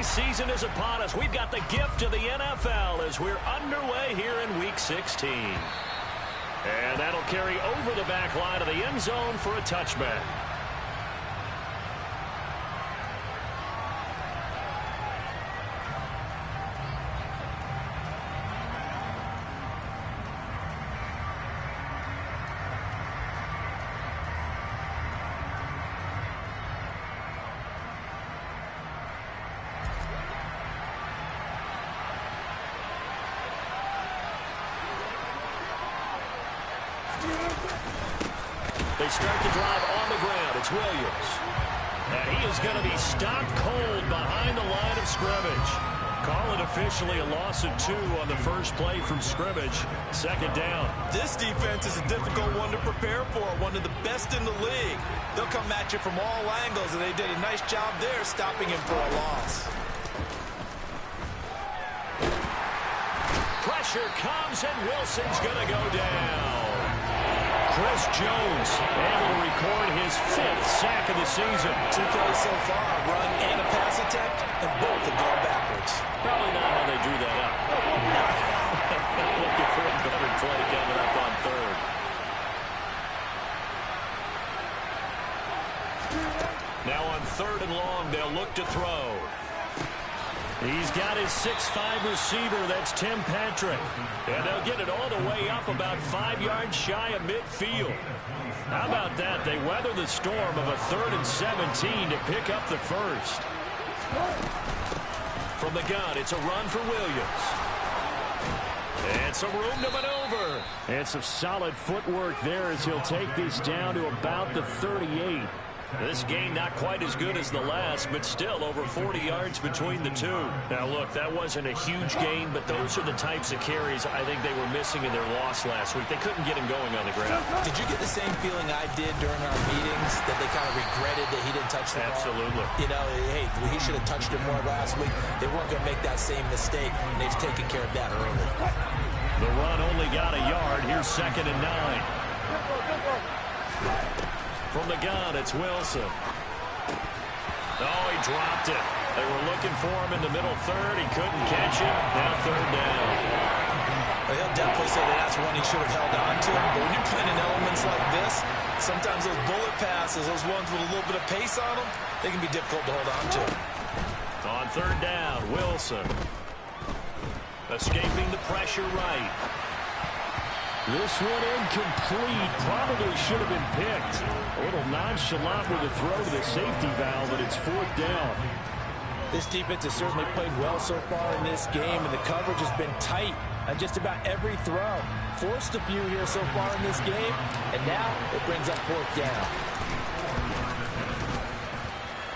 season is upon us. We've got the gift of the NFL as we're underway here in Week 16. And that'll carry over the back line of the end zone for a touchback. They start the drive on the ground. It's Williams. And he is going to be stopped cold behind the line of scrimmage. Call it officially a loss of 2 on the first play from scrimmage. Second down. This defense is a difficult one to prepare for. One of the best in the league. They'll come at you from all angles, and they did a nice job there stopping him for a loss. Pressure comes, and Wilson's going to go down. Chris Jones able to record his 5th sack of the season. 2 plays so far, a run and a pass attempt, and both have gone backwards. Probably not how they drew that up. Looking for a better play coming up on 3rd. Now on 3rd and long, they'll look to throw. He's got his 6'5" receiver. That's Tim Patrick. And they'll get it all the way up about 5 yards shy of midfield. How about that? They weather the storm of a 3rd and 17 to pick up the first. From the gun, it's a run for Williams. And some room to maneuver. And some solid footwork there as he'll take this down to about the 38. This game not quite as good as the last, but still over 40 yards between the two. Now, look, that wasn't a huge gain, but those are the types of carries I think they were missing in their loss last week. They couldn't get him going on the ground. Did you get the same feeling I did during our meetings, that they kind of regretted that he didn't touch the ball? Absolutely. You know, hey, he should have touched it more last week. They weren't going to make that same mistake, and they've taken care of that early. The run only got a yard. Here's 2nd and 9. From the gun, it's Wilson. Oh, he dropped it. They were looking for him in the middle 3rd. He couldn't catch it. Now 3rd down. Well, he'll definitely say that that's one he should have held on to. But when you're playing in elements like this, sometimes those bullet passes, those ones with a little bit of pace on them, they can be difficult to hold on to. On 3rd down, Wilson. Escaping the pressure right. This one incomplete. Probably should have been picked. A little nonchalant with a throw to the safety valve, but it's 4th down. This defense has certainly played well so far in this game, and the coverage has been tight on just about every throw. Forced a few here so far in this game, and now it brings up 4th down.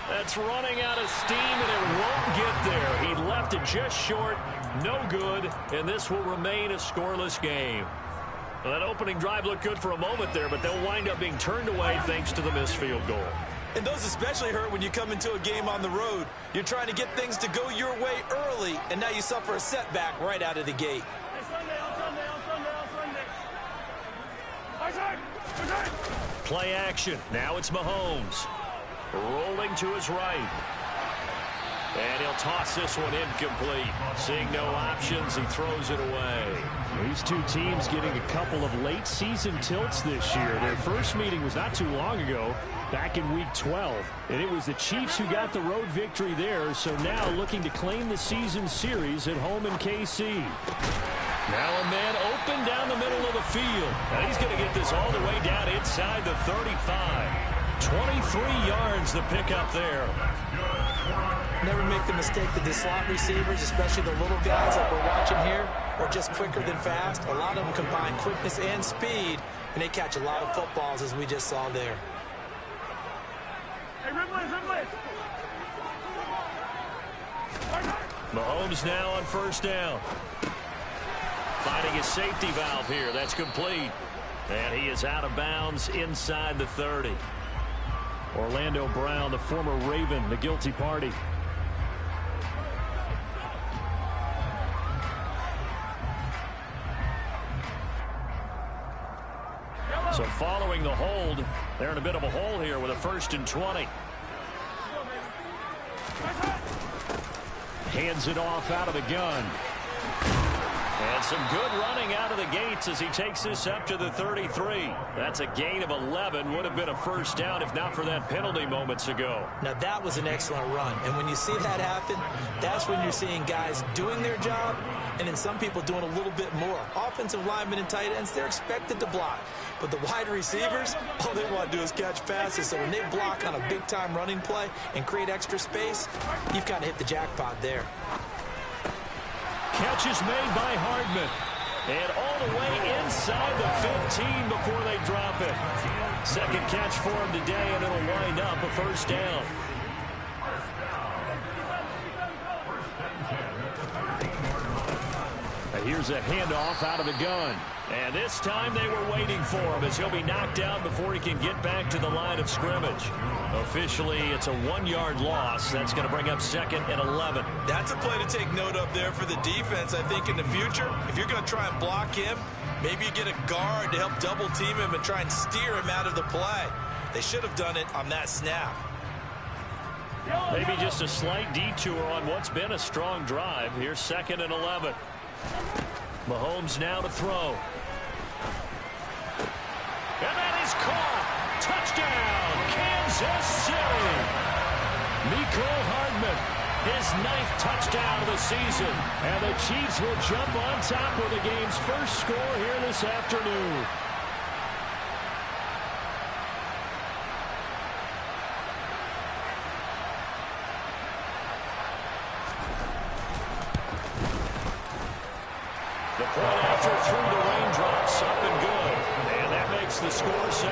That's running out of steam, and it won't get there. He left it just short. No good, and this will remain a scoreless game. Well, that opening drive looked good for a moment there, but they'll wind up being turned away thanks to the missed field goal. And those especially hurt when you come into a game on the road. You're trying to get things to go your way early, and now you suffer a setback right out of the gate. Play action. Now it's Mahomes. Rolling to his right. And he'll toss this one incomplete. Seeing no options, he throws it away. These two teams getting a couple of late season tilts this year. Their first meeting was not too long ago, back in Week 12. And it was the Chiefs who got the road victory there, so now looking to claim the season series at home in KC. Now a man open down the middle of the field. And he's going to get this all the way down inside the 35. 23 yards to pick up there. Never make the mistake that the slot receivers, especially the little guys like we're watching here, are just quicker than fast. A lot of them combine quickness and speed, and they catch a lot of footballs, as we just saw there. Hey, Ridley! Mahomes now on 1st down. Finding his safety valve here. That's complete. And he is out of bounds inside the 30. Orlando Brown, the former Raven, the guilty party. So following the hold, they're in a bit of a hole here with a 1st and 20. Hands it off out of the gun. And some good running out of the gates as he takes this up to the 33. That's a gain of 11. Would have been a first down if not for that penalty moments ago. Now, that was an excellent run. And when you see that happen, that's when you're seeing guys doing their job and then some people doing a little bit more. Offensive linemen and tight ends, they're expected to block. But the wide receivers, all they want to do is catch passes. So when they block on a big-time running play and create extra space, you've kind of hit the jackpot there. Catch is made by Hardman. And all the way inside the 15 before they drop it. Second catch for him today, and it'll wind up a first down. And here's a handoff out of the gun. And this time they were waiting for him as he'll be knocked down before he can get back to the line of scrimmage. Officially, it's a 1-yard loss. That's going to bring up second and 11. That's a play to take note of there for the defense, I think, in the future. If you're going to try and block him, maybe you get a guard to help double-team him and try and steer him out of the play. They should have done it on that snap. Maybe just a slight detour on what's been a strong drive. Here's second and 11. Mahomes now to throw. And that is caught. Touchdown, Kansas City. Mecole Hardman, his 9th touchdown of the season. And the Chiefs will jump on top with the game's first score here this afternoon. The point after through the raindrops, up and good. And that makes the score 7-0.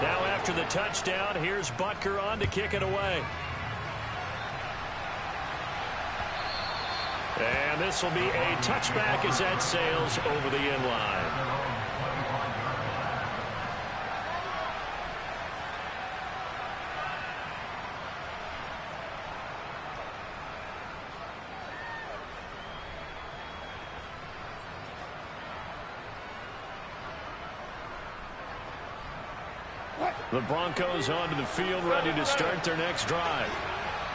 Now after the touchdown, here's Butker on to kick it away. And this will be a touchback as that sails over the end line. The Broncos onto the field, ready to start their next drive.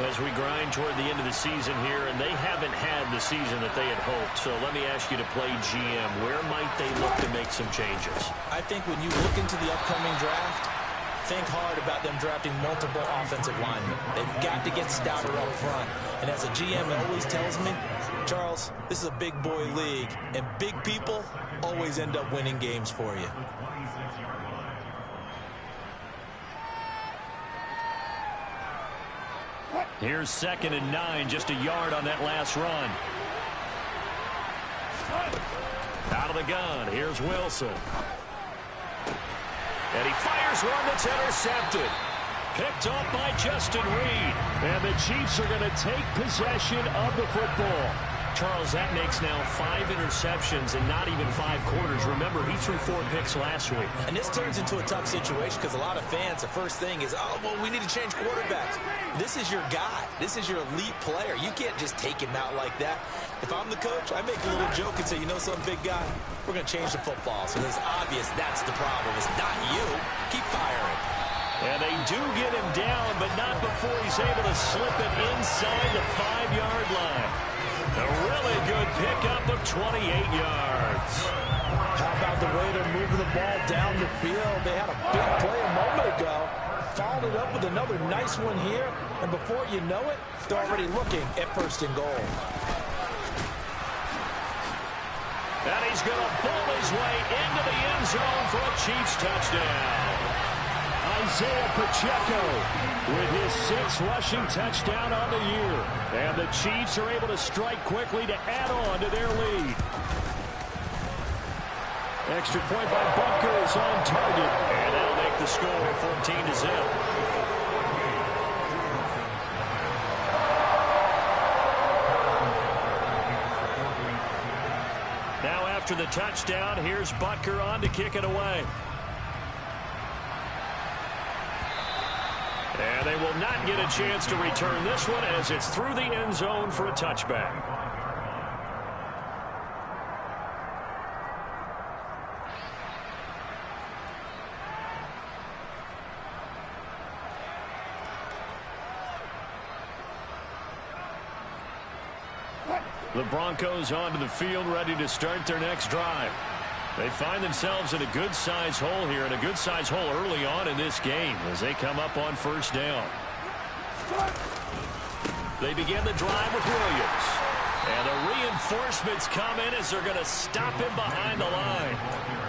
As we grind toward the end of the season here, and they haven't had the season that they had hoped. So let me ask you to play GM. Where might they look to make some changes? I think when you look into the upcoming draft, think hard about them drafting multiple offensive linemen. They've got to get stouter up front. And as a GM always tells me, Charles, this is a big boy league, and big people always end up winning games for you. Here's second and 9, just a yard on that last run. Out of the gun, here's Wilson. And he fires one that's intercepted. Picked off by Justin Reed. And the Chiefs are going to take possession of the football. Charles, that makes now 5 interceptions in not even 5 quarters. Remember, he threw 4 picks last week. And this turns into a tough situation because a lot of fans, the first thing is, oh, well, we need to change quarterbacks. This is your guy. This is your elite player. You can't just take him out like that. If I'm the coach, I make a little joke and say, you know something, big guy? We're going to change the football. So it's obvious that's the problem. It's not you. Keep firing. And they do get him down, but not before he's able to slip it inside the 5-yard line. A really good pickup of 28 yards. How about the way they're moving the ball down the field? They had a big play a moment ago. Followed it up with another nice one here. And before you know it, they're already looking at first and goal. And he's going to bowl his way into the end zone for a Chiefs touchdown. Isaiah Pacheco with his 6th rushing touchdown on the year. And the Chiefs are able to strike quickly to add on to their lead. Extra point by Butker is on target. And that'll make the score 14-0. Now after the touchdown, here's Butker on to kick it away. And they will not get a chance to return this one as it's through the end zone for a touchback. The Broncos onto the field, ready to start their next drive. They find themselves in a good-sized hole here, and a good-sized hole early on in this game as they come up on first down. They begin the drive with Williams. And the reinforcements come in as they're going to stop him behind the line.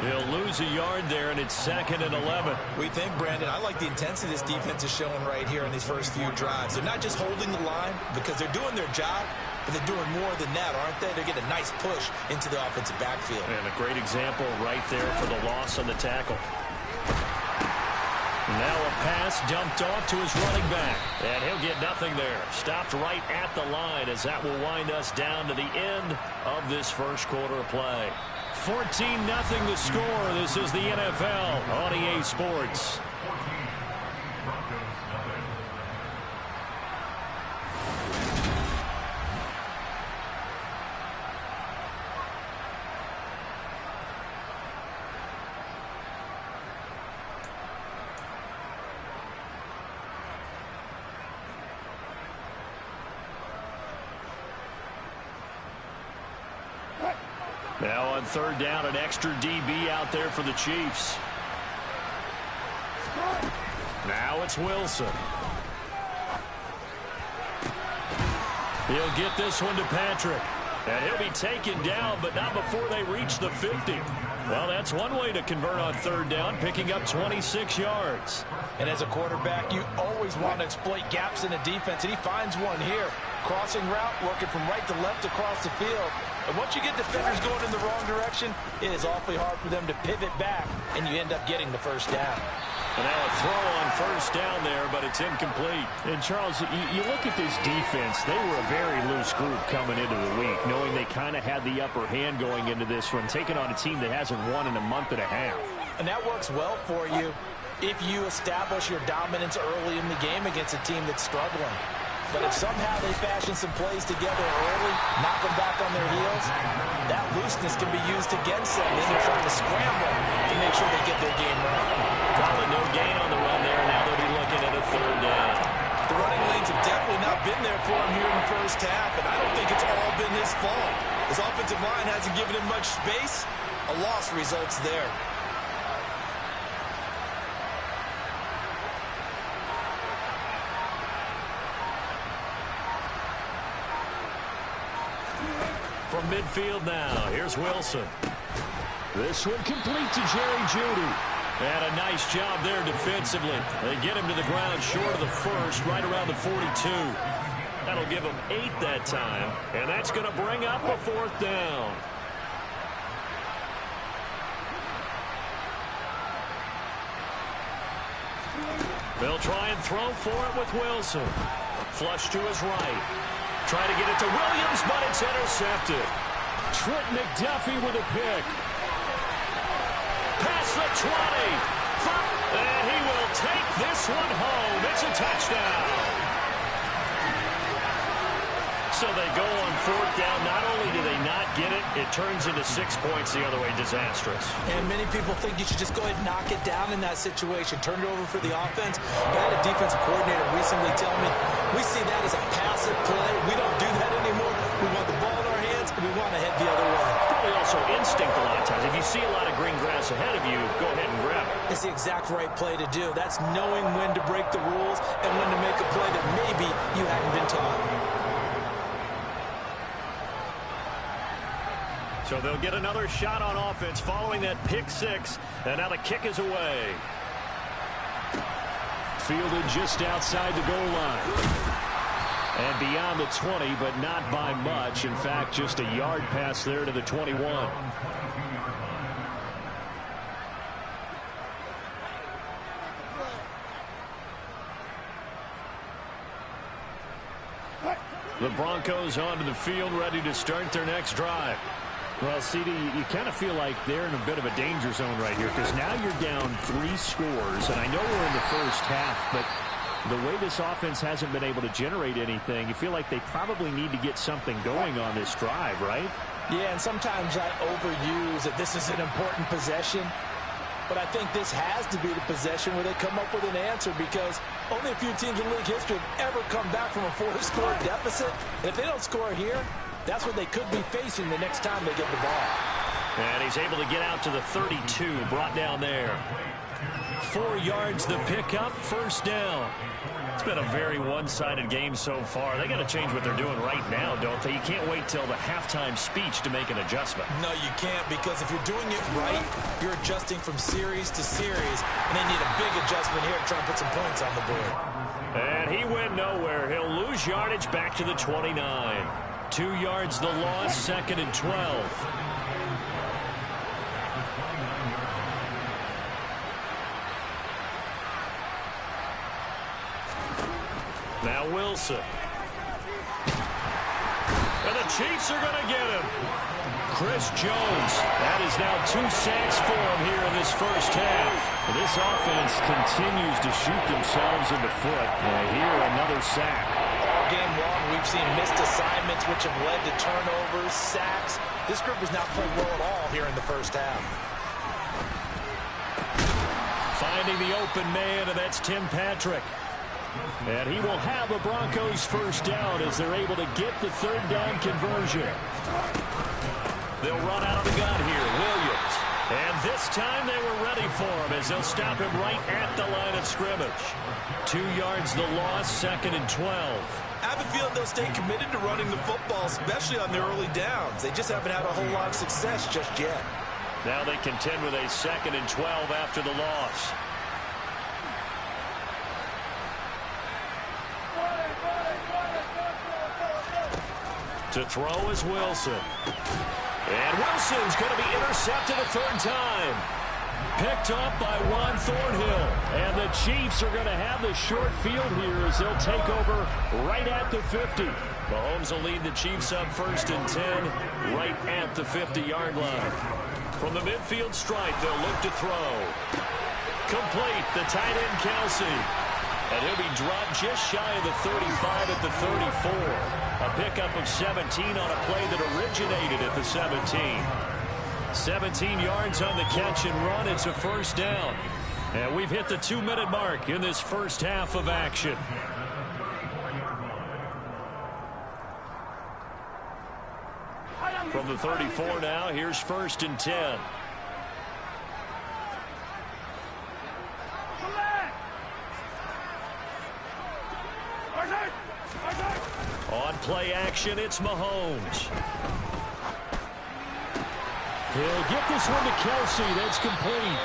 He'll lose a yard there, and it's 2nd and 11. We think, Brandon, I like the intensity this defense is showing right here in these first few drives. They're not just holding the line because they're doing their job, but they're doing more than that, aren't they? They're getting a nice push into the offensive backfield. And a great example right there for the loss on the tackle. Now a pass dumped off to his running back. And he'll get nothing there. Stopped right at the line as that will wind us down to the end of this first quarter of play. 14-0 the score. This is the NFL on EA Sports. Now on third down, an extra DB out there for the Chiefs. Now it's Wilson. He'll get this one to Patrick. And he'll be taken down, but not before they reach the 50. Well, that's one way to convert on third down, picking up 26 yards. And as a quarterback, you always want to exploit gaps in the defense, and he finds one here. Crossing route, working from right to left across the field. And once you get defenders going in the wrong direction, it is awfully hard for them to pivot back, and you end up getting the first down. And now a throw on first down there, but it's incomplete. And, Charles, you look at this defense, they were a very loose group coming into the week, knowing they kind of had the upper hand going into this one, taking on a team that hasn't won in a month and a half. And that works well for you if you establish your dominance early in the game against a team that's struggling. But if somehow they fashion some plays together early, knock them back on their heels, that looseness can be used against them. Then they're trying to scramble to make sure they get their game right. Calling no gain on the run there. Now they'll be looking at a third down. The running lanes have definitely not been there for him here in the first half, and I don't think it's all been his fault. His offensive line hasn't given him much space. A loss results there. From midfield now, here's Wilson. This one complete to Jerry Jeudy. And a nice job there defensively. They get him to the ground short of the first, right around the 42. That'll give him 8 that time, and that's going to bring up a fourth down. They'll try and throw for it with Wilson. Flush to his right. Try to get it to Williams, but it's intercepted. Trent McDuffie with a pick. Past the 20. And he will take this one home. It's a touchdown. So they go on fourth down. Not only do they not get it, it turns into 6 points the other way. Disastrous. And many people think you should just go ahead and knock it down in that situation. Turn it over for the offense. I had a defensive coordinator recently tell me, we see that as a passive play. We don't do that anymore. We want the ball in our hands, and we want to head the other way. Probably also instinct a lot of times. If you see a lot of green grass ahead of you, go ahead and grab it. It's the exact right play to do. That's knowing when to break the rules and when to make a play that maybe you hadn't been taught. So they'll get another shot on offense following that pick six. And now the kick is away. Fielded just outside the goal line. And beyond the 20, but not by much. In fact, just a yard pass there to the 21. The Broncos onto the field, ready to start their next drive. Well, CD, you kind of feel like they're in a bit of a danger zone right here because now you're down 3 scores, and I know we're in the first half, but the way this offense hasn't been able to generate anything, you feel like they probably need to get something going on this drive, right? Yeah, and sometimes I overuse that this is an important possession, but I think this has to be the possession where they come up with an answer because only a few teams in league history have ever come back from a 4-score deficit. And if they don't score here, That's what they could be facing the next time they get the ball. And he's able to get out to the 32, brought down there. 4 yards the pickup, first down. It's been a very one-sided game so far. They got to change what they're doing right now, don't they? You can't wait till the halftime speech to make an adjustment. No, you can't, because if you're doing it right, you're adjusting from series to series, and they need a big adjustment here to try and put some points on the board. And he went nowhere. He'll lose yardage back to the 29. 2 yards the loss, 2nd and 12. Now Wilson. And the Chiefs are going to get him. Chris Jones. That is now 2 sacks for him here in this first half. This offense continues to shoot themselves in the foot. And here another sack. All game long, we've seen missed assignments, which have led to turnovers, sacks. This group has not played well at all here in the first half. Finding the open man, and that's Tim Patrick. And he will have a Broncos first down as they're able to get the 3rd down conversion. They'll run out of the gun here. Williams. And this time they were ready for him as they'll stop him right at the line of scrimmage. 2 yards the loss, 2nd and 12. I have a feeling they'll stay committed to running the football, especially on their early downs. They just haven't had a whole lot of success just yet. Now they contend with a 2nd and 12 after the loss. To throw is Wilson. And Wilson's going to be intercepted a 3rd time. Picked up by Juan Thornhill. And the Chiefs are going to have the short field here as they'll take over right at the 50. Mahomes will lead the Chiefs up 1st and 10 right at the 50-yard line. From the midfield stripe, they'll look to throw. Complete, the tight end Kelsey. And he'll be dropped just shy of the 35 at the 34. A pickup of 17 on a play that originated at the 17. 17 yards on the catch and run. It's a first down. And we've hit the 2-minute mark in this first half of action. From the 34 now, here's 1st and 10. On play action, it's Mahomes. He'll get this one to Kelsey. That's complete.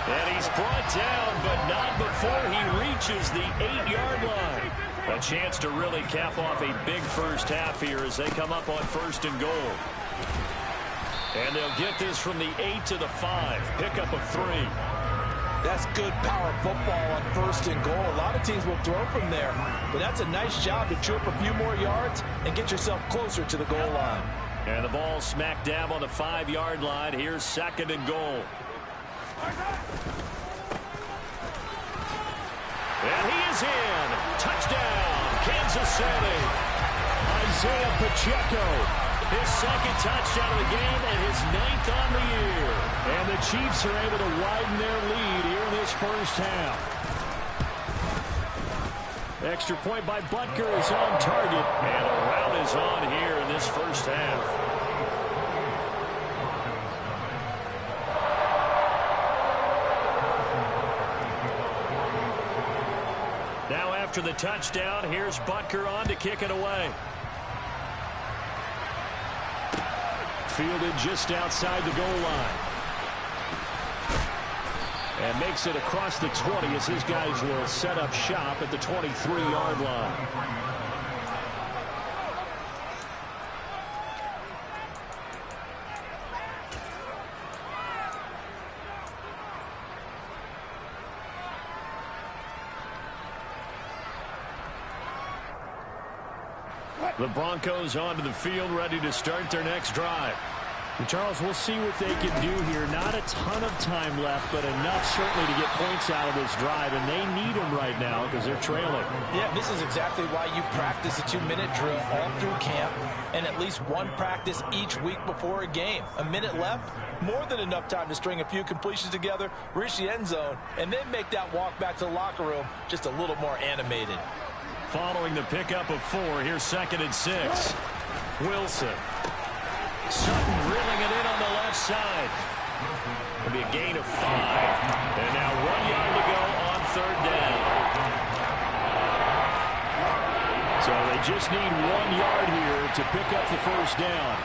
And he's brought down, but not before he reaches the 8-yard line. A chance to really cap off a big first half here as they come up on 1st and goal. And they'll get this from the 8 to the 5. Pickup of 3. That's good power football on 1st and goal. A lot of teams will throw from there, but that's a nice job to chew up a few more yards and get yourself closer to the goal line. And the ball smack dab on the 5-yard line. Here's 2nd and goal. And he is in. Touchdown, Kansas City. Isaiah Pacheco. His 2nd touchdown of the game and his 9th on the year. And the Chiefs are able to widen their lead here in this first half. Extra point by Butker is on target. And a rout is on here in this first half. Now after the touchdown, here's Butker on to kick it away. Fielded just outside the goal line. And makes it across the 20 as his guys will set up shop at the 23-yard line. The Broncos onto the field, ready to start their next drive. And Charles, we'll see what they can do here. Not a ton of time left, but enough certainly to get points out of this drive, and they need them right now because they're trailing. Yeah, this is exactly why you practice a 2-minute drill all through camp and at least one practice each week before a game. A minute left, more than enough time to string a few completions together, reach the end zone, and then make that walk back to the locker room just a little more animated. Following the pickup of 4, here's 2nd and 6. Wilson. Sutton reeling it in on the left side. It'll be a gain of 5. And now 1 yard to go on 3rd down. So they just need 1 yard here to pick up the first down.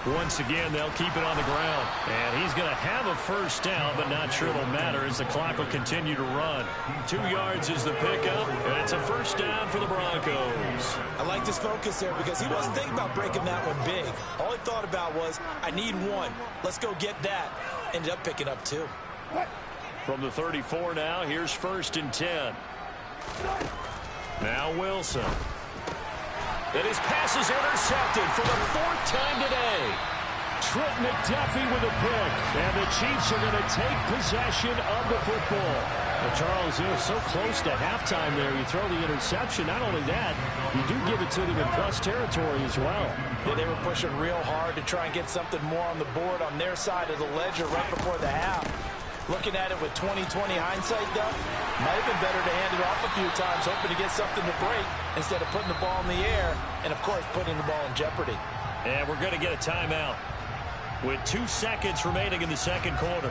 Once again, they'll keep it on the ground. And he's going to have a first down, but not sure it'll matter as the clock will continue to run. 2 yards is the pickup, and it's a first down for the Broncos. I like this focus there because he wasn't thinking about breaking that one big. All he thought about was, I need 1. Let's go get that. Ended up picking up 2. From the 34 now, here's 1st and 10. Now Wilson. And his pass is intercepted for the 4th time today. Trent McDuffie with a pick. And the Chiefs are going to take possession of the football. Well, Charles, it was so close to halftime there. You throw the interception. Not only that, you do give it to them in plus territory as well. Yeah, they were pushing real hard to try and get something more on the board on their side of the ledger right before the half. Looking at it with 20/20 hindsight, though, might have been better to hand it off a few times, hoping to get something to break instead of putting the ball in the air and, of course, putting the ball in jeopardy. And we're going to get a timeout with 2 seconds remaining in the 2nd quarter.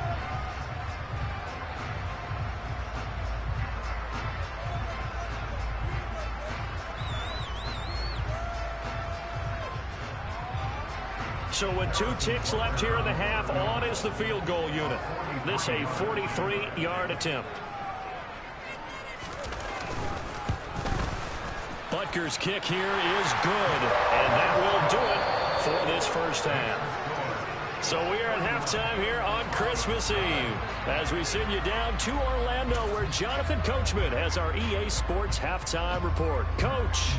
So with 2 ticks left here in the half, on is the field goal unit. This a 43-yard attempt. Butker's kick here is good, and that will do it for this first half. So we are at halftime here on Christmas Eve as we send you down to Orlando where Jonathan Coachman has our EA Sports halftime report. Coach.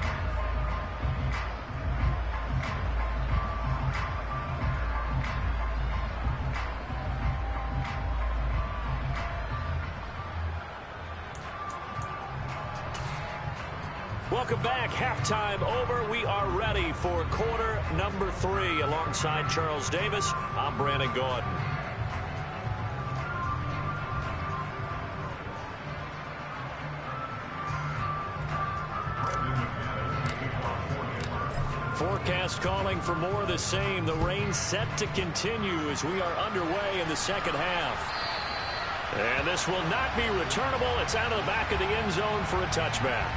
Welcome back. Halftime over. We are ready for quarter number 3. Alongside Charles Davis, I'm Brandon Gordon. Forecast calling for more of the same. The rain set to continue as we are underway in the 2nd half. And this will not be returnable. It's out of the back of the end zone for a touchback.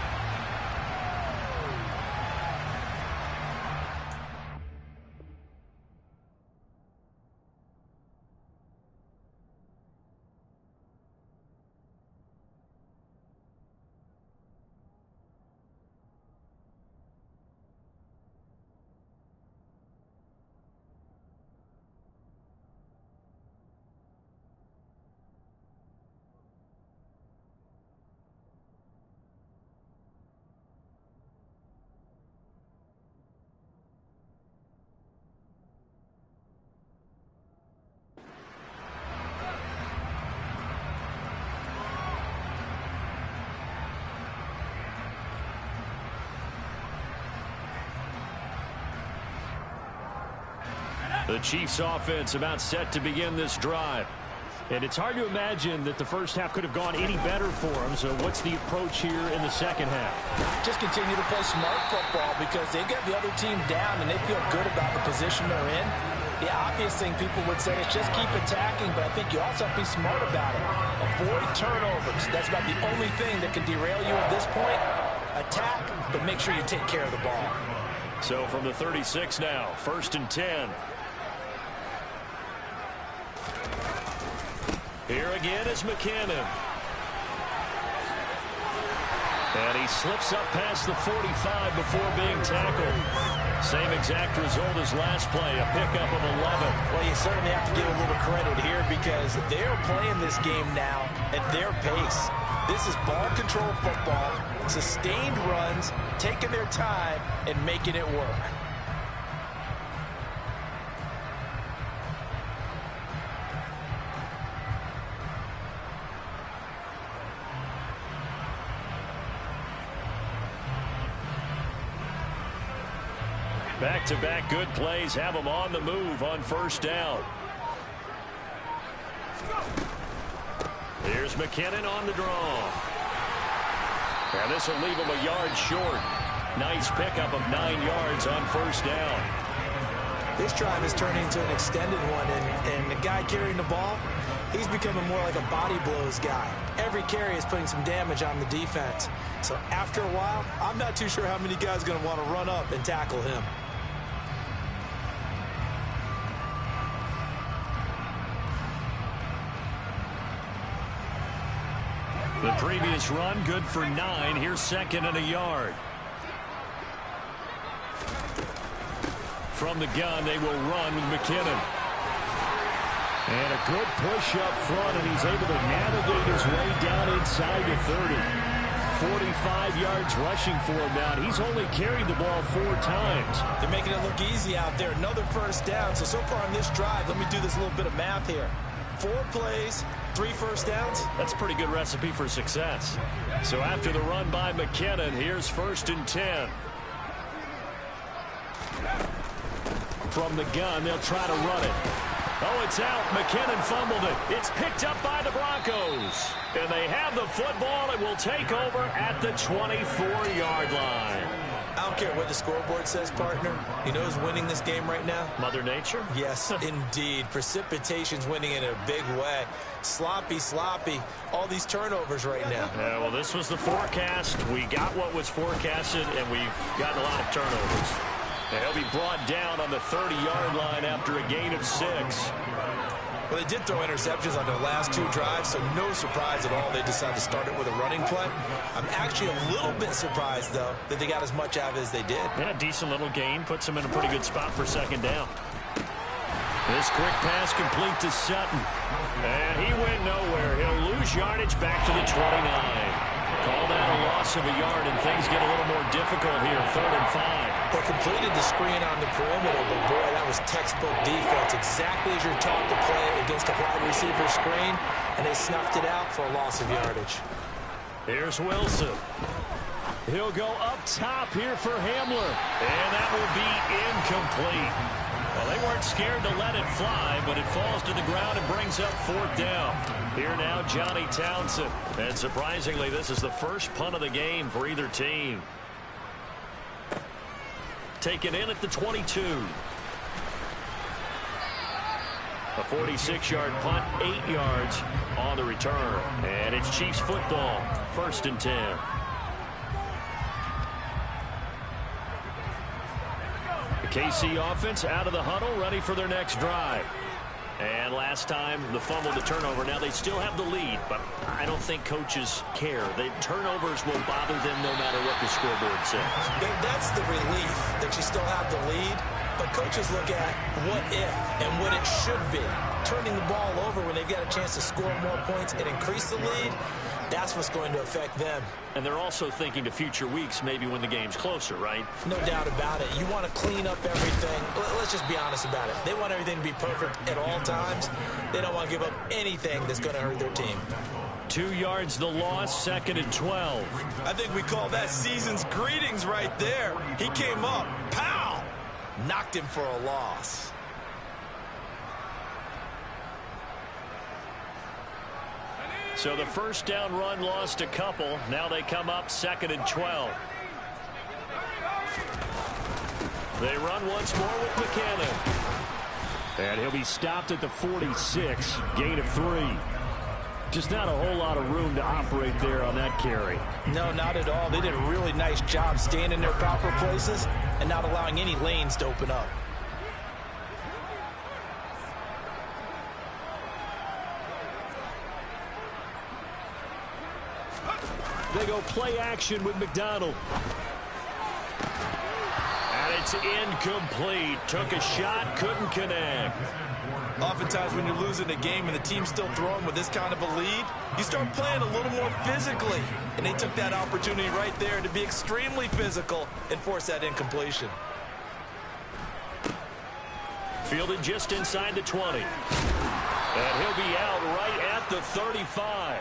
The Chiefs offense about set to begin this drive. And it's hard to imagine that the first half could have gone any better for them. So what's the approach here in the 2nd half? Just continue to play smart football because they've got the other team down and they feel good about the position they're in. The obvious thing people would say is just keep attacking, but I think you also have to be smart about it. Avoid turnovers. That's about the only thing that can derail you at this point. Attack, but make sure you take care of the ball. So from the 36 now, 1st and 10. Here again is McKinnon. And he slips up past the 45 before being tackled. Same exact result as last play, a pickup of 11. Well, you certainly have to give a little credit here because they're playing this game now at their pace. This is ball control football, sustained runs, taking their time, and making it work. Back-to-back good plays have them on the move on 1st down. Here's McKinnon on the draw. And this will leave him a yard short. Nice pickup of 9 yards on first down. This drive is turning into an extended one, and the guy carrying the ball, he's becoming more like a body blows guy. Every carry is putting some damage on the defense. So after a while, I'm not too sure how many guys are going to want to run up and tackle him. The previous run, good for 9. Here's 2nd and a yard. From the gun, they will run with McKinnon. And a good push up front, and he's able to navigate his way down inside the 30. 45 yards rushing for him now. He's only carried the ball 4 times. They're making it look easy out there. Another first down. So far on this drive, let me do this little bit of math here. 4 plays, 3 first downs. That's a pretty good recipe for success. So after the run by McKinnon, here's 1st and 10. From the gun, they'll try to run it. Oh, it's out. McKinnon fumbled it. It's picked up by the Broncos. And they have the football and will take over at the 24-yard line. I don't care what the scoreboard says, partner. You know who's winning this game right now? Mother Nature? Yes, indeed. Precipitation's winning in a big way. Sloppy. All these turnovers right now. Yeah, well, this was the forecast. We got what was forecasted, and we've gotten a lot of turnovers. He'll be brought down on the 30-yard line after a gain of 6. Well, they did throw interceptions on their last 2 drives, so no surprise at all they decided to start it with a running play. I'm actually a little bit surprised, though, that they got as much out of it as they did. Yeah, decent little gain. Puts them in a pretty good spot for 2nd down. This quick pass complete to Sutton. And he went nowhere. He'll lose yardage back to the 29. Call that a loss of a yard, and things get a little more difficult here. 3rd and 5. They completed the screen on the perimeter, but boy, that was textbook defense. Exactly as you're taught to play against a wide receiver screen, and they snuffed it out for a loss of yardage. Here's Wilson. He'll go up top here for Hamler, and that will be incomplete. Well, they weren't scared to let it fly, but it falls to the ground and brings up 4th down. Here now, Johnny Townsend. And surprisingly, this is the first punt of the game for either team. Taken in at the 22. A 46-yard punt, 8 yards on the return. And it's Chiefs football, 1st and 10. The KC offense out of the huddle, ready for their next drive. And last time, the fumble, the turnover. Now, they still have the lead, but I don't think coaches care. The turnovers will bother them no matter what the scoreboard says. That's the relief that you still have the lead, but coaches look at what if and what it should be. Turning the ball over when they've got a chance to score more points and increase the lead, that's what's going to affect them. And they're also thinking to future weeks, maybe when the game's closer, right? No doubt about it. You want to clean up everything. Let's just be honest about it. They want everything to be perfect at all times. They don't want to give up anything that's going to hurt their team. 2 yards the loss, 2nd and 12. I think we call that season's greetings right there. He came up, pow! Knocked him for a loss. So the first down run lost a couple. Now they come up 2nd and 12. They run once more with McKinnon. And he'll be stopped at the 46. Gain of 3. Just not a whole lot of room to operate there on that carry. No, not at all. They did a really nice job staying in their proper places and not allowing any lanes to open up. They go play action with McDonald. And it's incomplete. Took a shot, couldn't connect. Oftentimes when you're losing a game and the team's still throwing with this kind of a lead, you start playing a little more physically. And they took that opportunity right there to be extremely physical and force that incompletion. Fielded just inside the 20. And he'll be out right at the 35.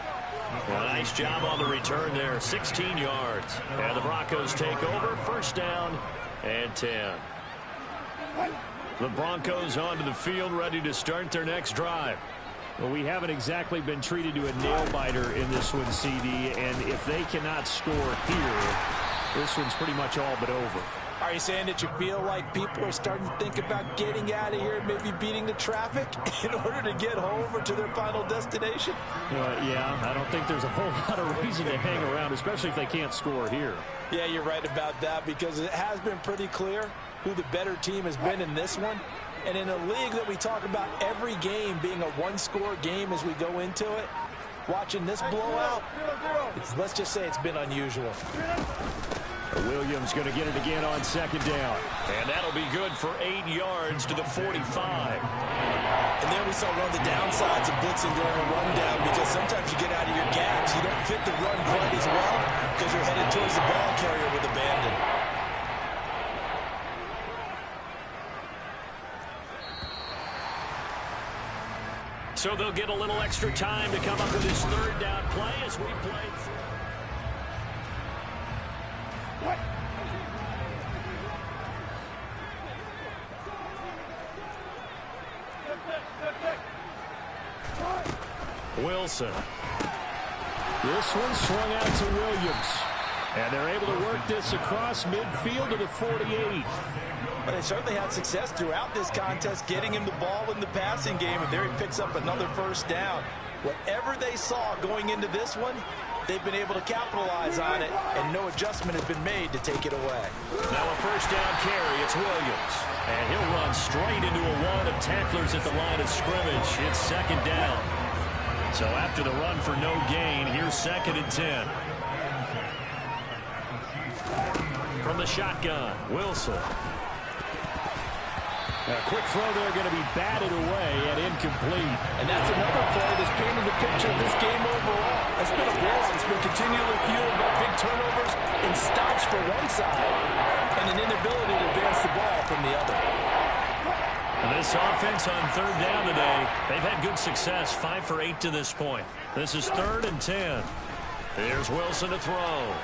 Well, nice job on the return there, 16 yards. And the Broncos take over, 1st down and 10. The Broncos onto the field, ready to start their next drive. Well, we haven't exactly been treated to a nail-biter in this one, CD, and if they cannot score here, this one's pretty much all but over. Are you saying that you feel like people are starting to think about getting out of here and maybe beating the traffic in order to get home or to their final destination? Yeah, I don't think there's a whole lot of reason to hang around, especially if they can't score here. Yeah, you're right about that, because it has been pretty clear who the better team has been in this one. And in a league that we talk about every game being a one-score game as we go into it, watching this blowout, let's just say it's been unusual. Williams going to get it again on second down. And that'll be good for 8 yards to the 45. And then we saw one of the downsides of blitzing during a rundown, because sometimes you get out of your gaps. You don't fit the run quite as well because you're headed towards the ball carrier with abandon. So they'll get a little extra time to come up with this third down play as we play through. Wilson. This one swung out to Williams. And they're able to work this across midfield to the 48. But they certainly had success throughout this contest getting him the ball in the passing game, and there he picks up another first down. Whatever they saw going into this one, they've been able to capitalize on it, and no adjustment has been made to take it away. Now a first down carry. It's Williams. And he'll run straight into a wall of tacklers at the line of scrimmage. It's second down. So after the run for no gain, here's 2nd and 10. From the shotgun, Wilson. A quick throw there going to be batted away and incomplete. And that's another play that's painted the picture of this game overall. It's been a blowout. It's been continually fueled by big turnovers and stops for one side and an inability to advance the ball from the other. And this offense on third down today, they've had good success, 5 for 8 to this point. This is 3rd and 10. Here's Wilson to throw.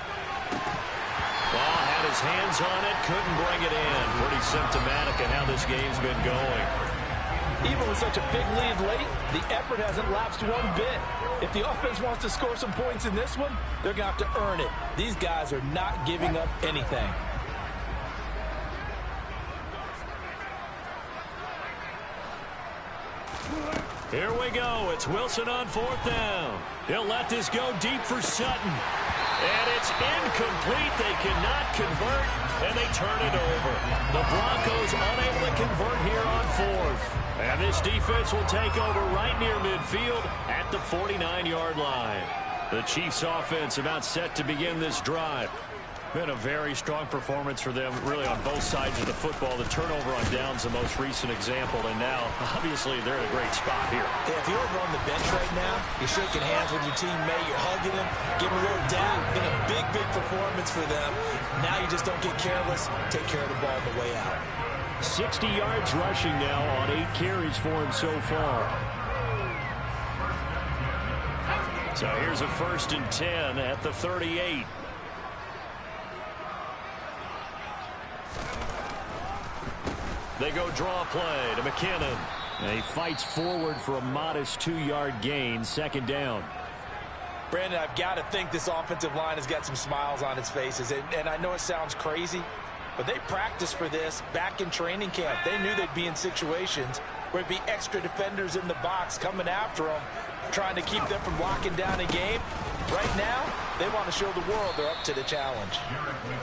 Ball had his hands on it, couldn't bring it in. Pretty symptomatic of how this game's been going. Even with such a big lead late, the effort hasn't lapsed one bit. If the offense wants to score some points in this one, they're going to have to earn it. These guys are not giving up anything. Here we go. It's Wilson on 4th down. He'll let this go deep for Sutton. And it's incomplete. They cannot convert, and they turn it over. The Broncos unable to convert here on 4th. And this defense will take over right near midfield at the 49-yard line. The Chiefs offense about set to begin this drive. Been a very strong performance for them, really, on both sides of the football. The turnover on downs, the most recent example, and now, obviously, they're in a great spot here. Yeah, if you're over on the bench right now, you're shaking hands with your teammate, you're hugging him, giving a little dap. Been a big, big performance for them. Now you just don't get careless. Take care of the ball on the way out. 60 yards rushing now on 8 carries for him so far. So here's a 1st and 10 at the 38. They go draw play to McKinnon. And he fights forward for a modest 2-yard gain, 2nd down. Brandon, I've got to think this offensive line has got some smiles on its faces. And I know it sounds crazy, but they practiced for this back in training camp. They knew they'd be in situations where it'd be extra defenders in the box coming after them, trying to keep them from locking down a game. Right now, they want to show the world they're up to the challenge.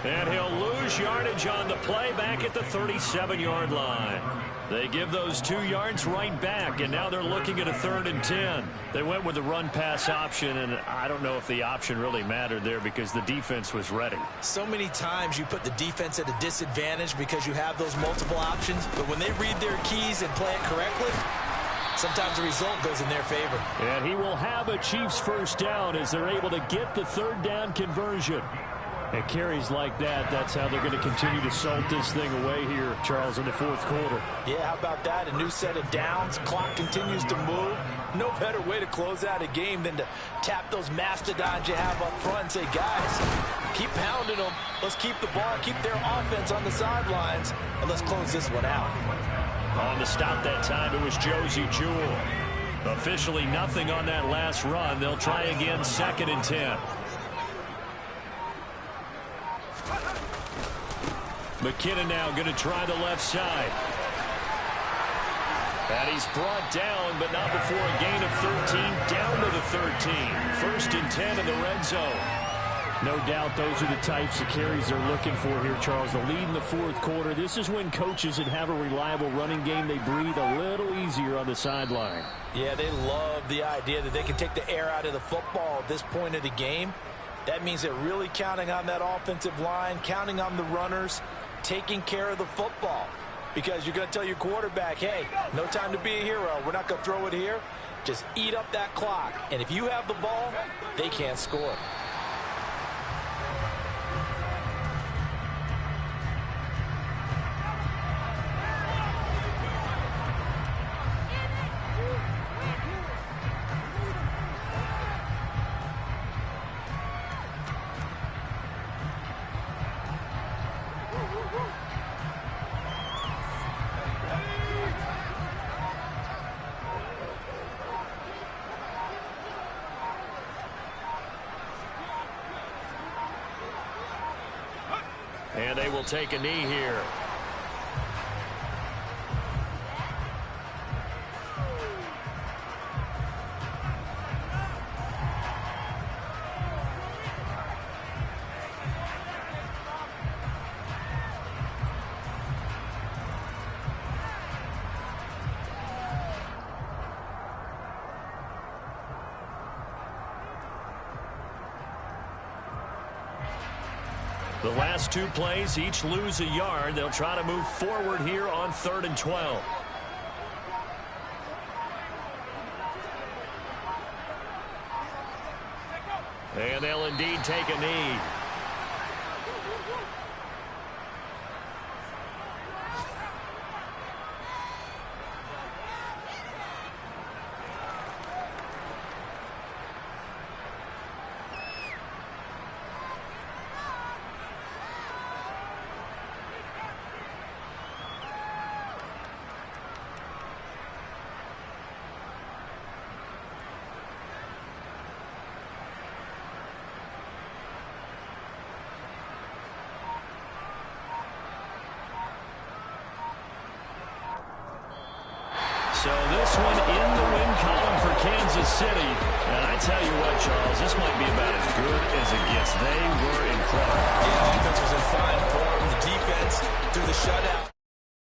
And he'll lose yardage on the play back at the 37-yard line. They give those 2 yards right back, and now they're looking at a 3rd and 10. They went with the run-pass option, and I don't know if the option really mattered there because the defense was ready. So many times you put the defense at a disadvantage because you have those multiple options, but when they read their keys and play it correctly, sometimes the result goes in their favor. And he will have a Chiefs first down as they're able to get the 3rd down conversion. And carries like that, that's how they're going to continue to salt this thing away here, Charles, in the 4th quarter. Yeah, how about that? A new set of downs. Clock continues to move. No better way to close out a game than to tap those mastodons you have up front and say, guys, keep pounding them. Let's keep the ball, keep their offense on the sidelines, and let's close this one out. On the stop that time, it was Josie Jewell. Officially nothing on that last run. They'll try again, 2nd and 10. McKinnon now going to try the left side. And he's brought down, but not before a gain of 13, down to the 13. 1st and 10 in the red zone. No doubt those are the types of carries they're looking for here, Charles. The lead in the 4th quarter. This is when coaches that have a reliable running game, they breathe a little easier on the sideline. Yeah, they love the idea that they can take the air out of the football at this point of the game. That means they're really counting on that offensive line, counting on the runners, taking care of the football. Because you're going to tell your quarterback, hey, no time to be a hero. We're not going to throw it here. Just eat up that clock. And if you have the ball, they can't score. And they will take a knee here. The last 2 plays, each lose a yard. They'll try to move forward here on 3rd and 12. And they'll indeed take a knee. So this one in the win column for Kansas City. And I tell you what, Charles, this might be about as good as it gets. They were incredible. Yeah, offense was in fine form. The defense through the shutout.